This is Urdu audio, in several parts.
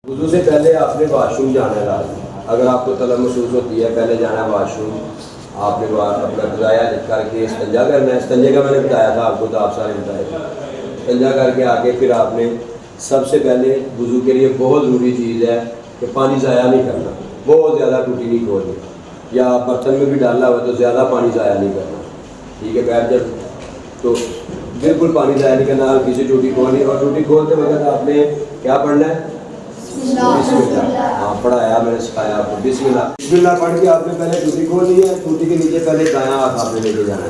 وضو سے پہلے آپ نے واش روم جانا ہے لازمی. اگر آپ کو طلب محسوس ہوتی ہے پہلے جانا ہے واش روم, آپ نے اپنا غذایا کر کے استنجا کرنا ہے. استنجے کا میں نے بتایا تھا آپ کو, تو آپ سارے بتائے تھے. استنجا کر کے آگے پھر آپ نے سب سے پہلے وضو کے لیے بہت ضروری چیز ہے کہ پانی ضائع نہیں کرنا. بہت زیادہ ٹوٹی نہیں کھولنی, یا برتن میں بھی ڈالنا ہوا تو زیادہ پانی ضائع نہیں کرنا. ٹھیک ہے, بیٹھ جب تو بالکل پانی ضائع نہیں کرنا. ہلکی سی ٹوٹی کھولنی, اور ٹوٹی کھولتے وقت آپ نے کیا پڑھنا ہے؟ بسم اللہ. ہاں پڑھایا میں نے, سکھایا آپ کو. بسم اللہ. بسم اللہ پڑھ کے آپ نے پہلے ٹوٹی کھولنی ہے. ٹوٹی کے نیچے پہلے دایاں ہاتھ آپ نے لے کے جانا ہے,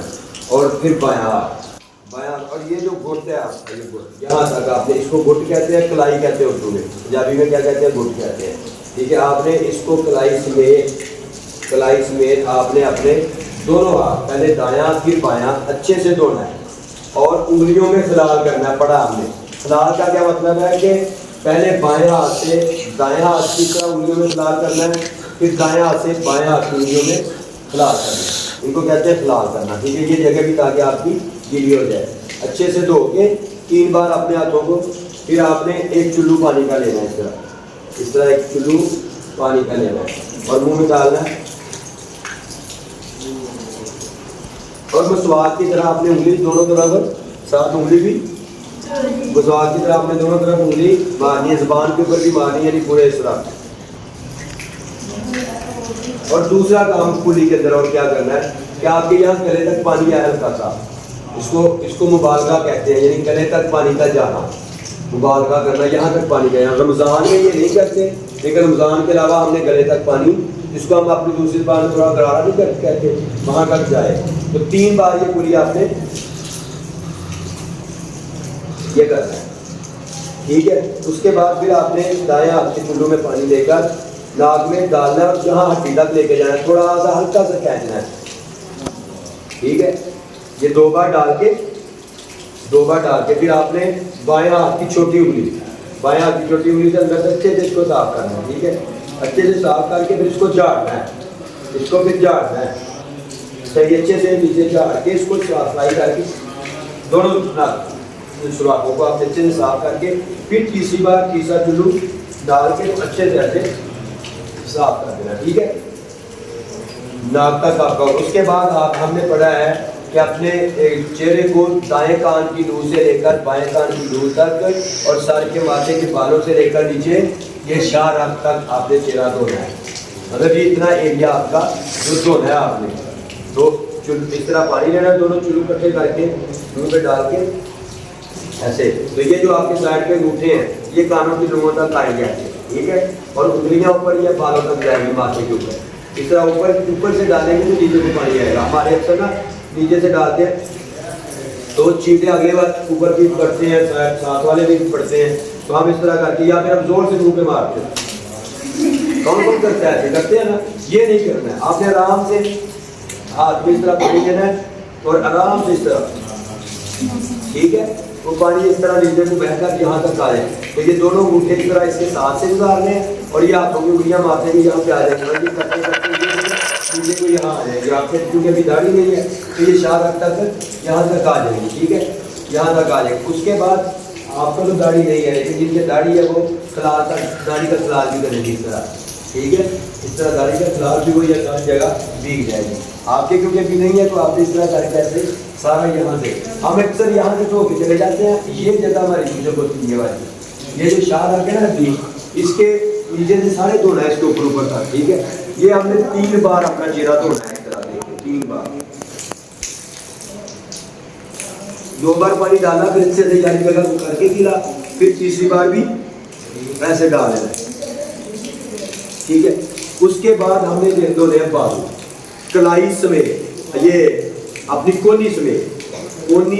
اور پھر بایاں ہاتھ. اور یہ جو گھٹ ہے آپ کا, یہ گھٹ یہاں تک آپ نے, اس کو گھٹ کہتے ہیں, کلائی کہتے ہیں اردو میں. پنجابی میں کیا کہتے ہیں؟ گھٹ کہتے ہیں. ٹھیک ہے, آپ نے اس کو کلائی سمیت آپ نے اپنے دونوں ہاتھ, پہلے دایاں پھر بایاں, اچھے سے دھونا ہے, اور انگلیوں میں خلال کرنا ہے. پڑھا ہم نے. خلال کا کیا مطلب ہے کہ پہلے بائیں ہاتھ سے دائیں ہاتھ کی طرح انگلیوں میں خلال کرنا ہے, پھر دائیں ہاتھ سے بائیں ہاتھ کی انگلیوں میں خلال کرنا ہے. ان کو کہتے ہیں خلال کرنا. ٹھیک ہے, یہ جگہ بھی تاکہ آپ کی گیلی ہو جائے. اچھے سے دھو کے 3 بار اپنے ہاتھوں کو, پھر آپ نے ایک چلو پانی کا لینا ہے. اس طرح ایک چلو پانی کا لینا ہے, اور منہ میں ڈالنا ہے. اور مسواک کی طرح آپ نے انگلی دونوں طرف, ساتھ انگلی بھی مسواک کی طرح آپ نے دونوں طرف انگلی مارنی ہے, زبان کے اوپر بھی مارنی ہے, یعنی پورے اس طرح. اور دوسرا کام کلی کے اندر اور کیا کرنا ہے کہ آپ کے یہاں گلے تک پانی ہے ہلکا سا, اس کو مبالغہ کہتے ہیں, یعنی گلے تک پانی کا جانا, مبالغہ کرنا, یہاں تک پانی کا. یہاں رمضان میں یہ نہیں کرتے, لیکن رمضان کے علاوہ ہم نے گلے تک پانی, جس کو ہم اپنی دوسری زبان میں تھوڑا غرارہ نہیں کہتے, وہاں تک جائے. تو 3 بار یہ کلی آپ نے یہ کرنا ہے. ٹھیک ہے, اس کے بعد پھر آپ نے دائیں ہاتھ کے چلو میں پانی لے کر ناک میں ڈالنا ہے, اور جہاں ہڈی تک لے کے جانا ہے, تھوڑا سا ہلکا سا کھینچنا ہے. ٹھیک ہے, یہ 2 بار ڈال کے پھر آپ نے بائیں ہاتھ کی چھوٹی انگلی سے اندر سے اچھے سے اس کو صاف کرنا ہے. ٹھیک ہے, اچھے سے صاف کر کے پھر اس کو جھاڑنا ہے. صحیح اچھے سے نیچے جھاڑ کے اس کو صفائی کر کے دونوں سوراخوں کو آپ اچھے سے صاف کر کے پھر تیسرا چلو ڈال کے اچھے سے ایسے صاف کر دینا. ٹھیک ہے, ناک کا صاف کر. اس کے بعد ہم نے پڑھا ہے کہ اپنے چہرے کو دائیں کان کی نوک سے لے کر بائیں کان کی نوک تک, اور سر کے ماتھے کے بالوں سے لے کر نیچے یہ شاہ رگ تک آپ نے چہرہ دھونا ہے. مطلب یہ اتنا ایریا آپ کا جو دھونا ہے آپ نے. تو اس طرح پانی لینا ہے, دونوں چلو کٹھے کر کے منہ پہ ڈال کے ایسے. تو یہ جو آپ کے سائڈ پہ انگوٹھے ہیں یہ کانوں کی لوگوں تک آئیں گے. ٹھیک ہے, اور انگلیاں اوپر یا بالوں تک جائیں گی ماتھے کے اوپر. اس طرح اوپر سے ڈالیں گے تو نیچے کو پانی آئے گا. ہمارے اکثر نا نیچے سے ڈالتے ہیں تو چیٹیں اگلے بار اوپر بھی پڑتے ہیں, ساتھ والے بھی پڑتے ہیں. تو ہم اس طرح کر کے, یا پھر ہم زور سے منہ پہ مارتے ہیں. کون کرتا ہے, کرتے ہیں نا, یہ نہیں کرنا ہے. آپ نے آرام سے ہاتھ میں اس طرح پانی لینا ہے, اور آرام سے اس طرح. ٹھیک ہے, وہ پانی اس طرح نیچے کو بہہ کر یہاں تک آ جائے. تو یہ دونوں انگوٹھے کی طرح اس کے ساتھ سے گزارنے ہیں, اور یہ ہاتھوں کی انگلیاں ماتھے بھی یہاں پہ آ جائیں گے. کرتے نیچے کو یہاں آ جائے گی. آپ کے کیونکہ ابھی داڑھی نہیں ہے تو یہ شاہ رگ تک یہاں تک آ جائے گی. ٹھیک ہے, یہاں تک آ جائے گی. اس کے بعد آپ کو تو داڑھی نہیں ہے, لیکن جن کی داڑھی ہے وہ خلال تک داڑھی کا خلال بھی کرے گی اس طرح. ٹھیک ہے, اس طرح داڑھی کا خلال بھی ہو یا جگہ بھیگ جائے گی. آپ کے کیونکہ بھی نہیں ہے تو آپ اس طرح کر کے ایسے سارا یہاں سے, ہم اکثر یہاں سے دھو کے چلے جاتے ہیں. یہ جگہ ہماری چیزوں کو سینے والی, یہ جو شاہ رگ ہے نا بھی, اس کے نیچے سے سارے دھونا ہے اس کے اوپر تک. ٹھیک ہے, یہ ہم نے 3 بار اپنا چہرہ دھونا ہے. اس طرح دیکھیں 3 بار, 2 بار پانی ڈالا, پھر اچھے سے جاری جگہ کر کے گلا, پھر تیسری بار بھی ایسے ڈال دینا. ٹھیک ہے, اس کے بعد ہم نے دھونے ہیں بازو کلائی سمیت, یہ اپنی کونی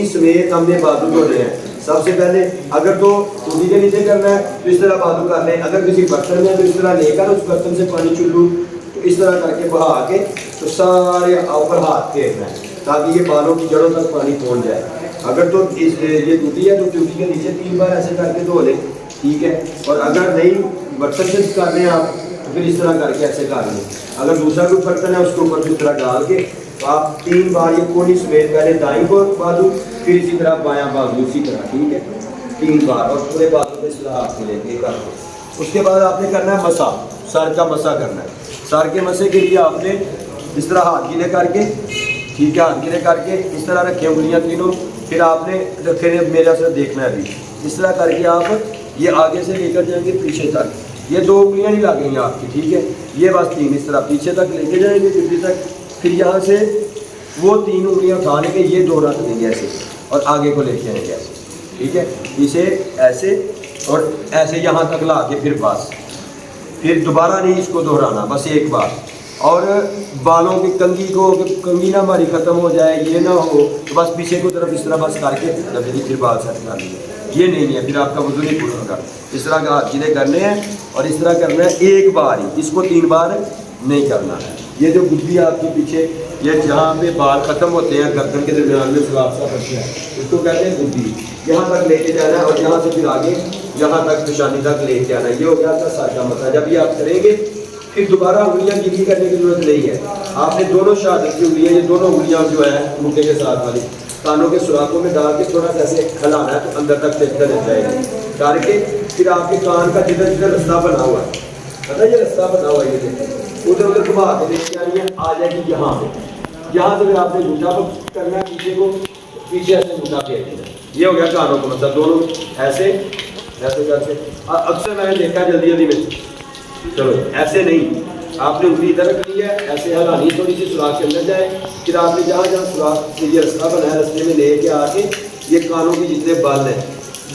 سمیت ہم نے بازو دھونے ہیں. سب سے پہلے اگر تو کونی کے نیچے کرنا ہے تو اس طرح بازو کر لیں. اگر کسی برتن میں تو اس طرح لے کر اس برتن سے پانی چلو تو اس طرح کر کے بہا کے تو سارے اوپر ہاتھ پھیرنا ہے تاکہ یہ بالوں کی جڑوں تک پانی پہنچ جائے. اگر تو یہ ٹوٹی ہے تو ٹوٹی کے نیچے 3 بار ایسے کر کے دھو لیں. ٹھیک ہے, اور اگر نہیں برتن سے کر رہے ہیں آپ تو پھر اس طرح کر کے ایسے کر لیں. اگر دوسرا کوئی برتن ہے اس کے اوپر اس طرح ڈال کے تو آپ 3 بار یہ کونی سمیت پہلے دائیں کو بازو, پھر اسی طرح بایاں بازو, اسی طرح. ٹھیک ہے, 3 بار, اور پورے بازو پہ صلاح آپ لے کے کر دو. اس کے بعد آپ نے کرنا ہے مسا، سر کا مسا کرنا ہے. سر کے مسے کے لیے آپ نے اس طرح ہاتھ گیلے کر کے، ٹھیک ہے، ہاتھ گیلے کر کے اس طرح رکھیں انگلیاں تینوں. پھر آپ نے رکھے میرا سے دیکھنا ہے ابھی، اس طرح کر کے آپ یہ آگے سے لے کر جائیں گے پیچھے تک. یہ 2 انگلیاں نہیں لگیں گی آپ کی، ٹھیک ہے. یہ بس 3 اس طرح پیچھے تک لے کے جائیں گے پیچھے تک. پھر یہاں سے وہ 3 انگلیاں اٹھا لیں گے، یہ 2 رکھ دیں گے ایسے اور آگے کو لے کے آئیں گے ایسے، ٹھیک ہے. اسے ایسے اور ایسے یہاں تک لا کے پھر بس، پھر دوبارہ نہیں اس کو دہرانا، بس ایک بار. اور بالوں کی کنگھی نہ ہماری ختم ہو جائے، یہ نہ ہو تو بس پیچھے کی طرف اس طرح بس کر کے پھر بال سیٹ کر لیے. یہ نہیں ہے، پھر آپ کا وضو نہیں پورا ہوگا. اس طرح کا ہاتھ گیلے کرنے ہیں اور اس طرح کرنا ہے ایک بار ہی، اس کو 3 بار نہیں کرنا ہے. یہ جو گدی آپ کے پیچھے، یہ جہاں پہ بال ختم ہوتے ہیں گردن کے درمیان میں سلاف سا بچہ ہے، اس کو کہتے ہیں گدی. یہاں تک لے کے جانا ہے اور یہاں سے پھر آگے یہاں تک پیشانی تک لے کے آنا ہے. یہ ہو گیا تھا سر کا مسا. جب یہ آپ کریں گے پھر دوبارہ انگلیاں گیلی کرنے کی ضرورت نہیں ہے. آپ نے دونوں شہادت کی انگلیاں، یہ دونوں انگلیاں جو ہے مکے کے ساتھ والی، کانوں کے سوراخوں میں ڈال کے تھوڑا سا ایسے کھلانا ہے تو اندر تک چلتا جائے گا. کر کے پھر آپ کے کان کا جدھر جدھر رستہ بنا ہوا ہے، پتہ یہ رستہ بنا ہوا ہے، یہ دیکھیں ادھر ادھر گھما کے لے کے آئیے، آ جائے گی یہاں پہ. یہاں سے پھر آپ نے گھٹا کرنا ہے پیچھے کو، پیچھے ایسے گھٹا پھیرنا ہے. یہ ہو گیا کانوں کو مسا. دونوں ایسے ایسے کر کے، اکثر میں نے دیکھا جلدی جلدی میں، چلو ایسے نہیں، آپ نے انگلی ادھر رکھنی ہے، ایسے ہلانی تھوڑی سی سوراخ کے اندر جائے. پھر آپ نے جہاں جہاں سوراخ سے یہ رستہ بنا ہے رستے میں لے کے آ کے یہ کانوں کے جتنے بال ہیں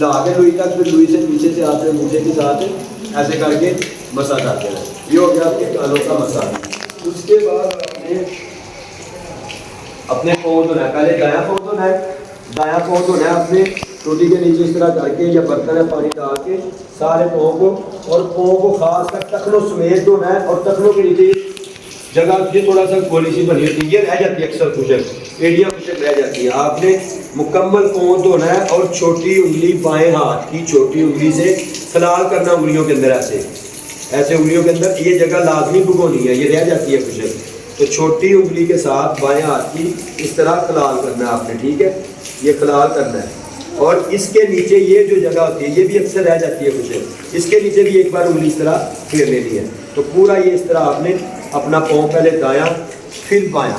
لا کے لوئی تک، پھر لوئی سے پیچھے سے آپ نے انگوٹھے کے ساتھ ایسے کر کے مسا کر دینا. یہ ہو گیا آپ کے کانوں کا مسا. اس کے بعد آپ نے اپنے پاؤں دھونا ہے. پہلے دایاں پاؤں دھونا ہے، دایاں پاؤں دھونا ہے اپنے ٹوٹی کے نیچے اس طرح کر کے یا برتن ہے پانی ڈال کے سارے پاؤں کو، اور پاؤں کو خاص کر ٹخنوں سمیت دھونا ہے. اور ٹخنوں کے نیچے جگہ یہ تھوڑا سا گولی سی بنی ہوتی ہے، یہ رہ جاتی ہے اکثر خشک، ایڑیاں خشک رہ جاتی ہیں. آپ نے مکمل پاؤں دھونا ہے اور چھوٹی انگلی بائیں ہاتھ کی چھوٹی انگلی سے خلال کرنا انگلیوں کے اندر، ایسے ایسے انگلیوں کے اندر یہ جگہ لازمی بھگونی ہے، یہ رہ جاتی ہے خشک. تو چھوٹی انگلی کے ساتھ بائیں ہاتھ کی اس طرح خلال کرنا ہے آپ نے، ٹھیک ہے. یہ خلال کرنا ہے. اور اس کے نیچے یہ جو جگہ ہوتی ہے یہ بھی اکثر رہ جاتی ہے خشک، اس کے نیچے بھی ایک بار انگلی اس طرح پھیر لینی ہے. تو پورا یہ اس طرح آپ نے اپنا پاؤں پہلے دایاں پھر بایاں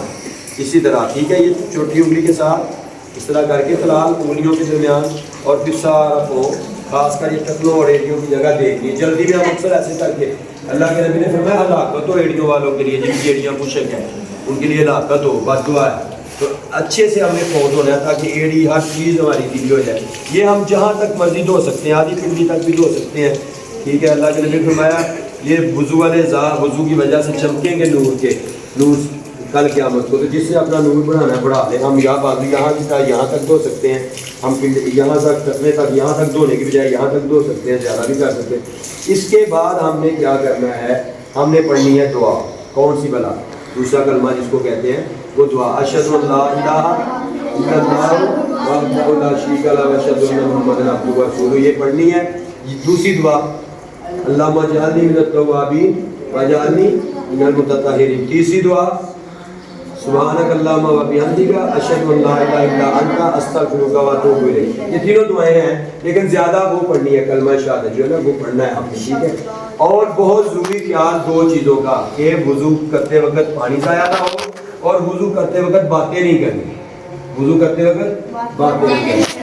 اسی طرح، ٹھیک ہے. یہ چھوٹی انگلی کے ساتھ اس طرح کر کے خلال انگلیوں کے درمیان، اور پھر سارا پاؤں خاص کر یہ ٹخنوں اور ایڑیوں کی جگہ دیکھنی ہے. جلدی میں ہم اکثر ایسے کر کے، اللہ کے نبی نے فرمایا ہلاکت ہو ایڑیوں والوں کے لیے، جن کی ایڑیاں خشک ہیں ان کے لیے ہلاکت ہو، بد دعا ہے. تو اچھے سے ہم نے پاؤں دھونا ہے تاکہ ایڑی ہر چیز ہماری گیلی ہو جائے. یہ ہم جہاں تک مرضی دھو سکتے ہیں، آدھی پنڈلی تک بھی دھو سکتے ہیں، ٹھیک ہے. اللہ کے نبی نے فرمایا یہ وضو والے وضو کی وجہ سے چمکیں گے نور کے، نور کل قیامت کو. تو جس سے اپنا نور بڑھانا ہے بڑھا لے. ہم یہاں کی طرح یہاں تک دھو سکتے ہیں، ہم یہاں تک ٹکنے تک، یہاں تک دھونے کی بجائے یہاں تک دھو سکتے ہیں، زیادہ بھی کر سکتے ہیں. اس کے بعد ہم نے کیا کرنا ہے، ہم نے پڑھنی ہے دعا. کون سی بلا؟ دوسرا کلمہ جس کو کہتے ہیں وہ دعا، اشہد ان لا الہ الا اللہ وحدہ لا شریک لہ واشہد ان محمدا عبدہ ورسولہ. یہ پڑھنی ہے. دوسری دعا، اللہم اجعلنی من التوابین واجعلنی من المتطہرین. تیسری دعا، سبحانک اللہم وبحمدک اشہد ان لا الہ الا انت استغفرک واتوب الیک. یہ تینوں دعائیں ہیں، لیکن زیادہ وہ پڑھنی ہے کلمہ شہادت جو ہے نا، وہ پڑھنا ہے آپ نے، ٹھیک ہے. اور بہت ضروری خیال 2 چیزوں کا، کہ وضو کرتے وقت پانی ضائع نہ ہو، اور وضو کرتے وقت باتیں نہیں کرنی. وضو کرتے وقت باتیں نہیں کرنی.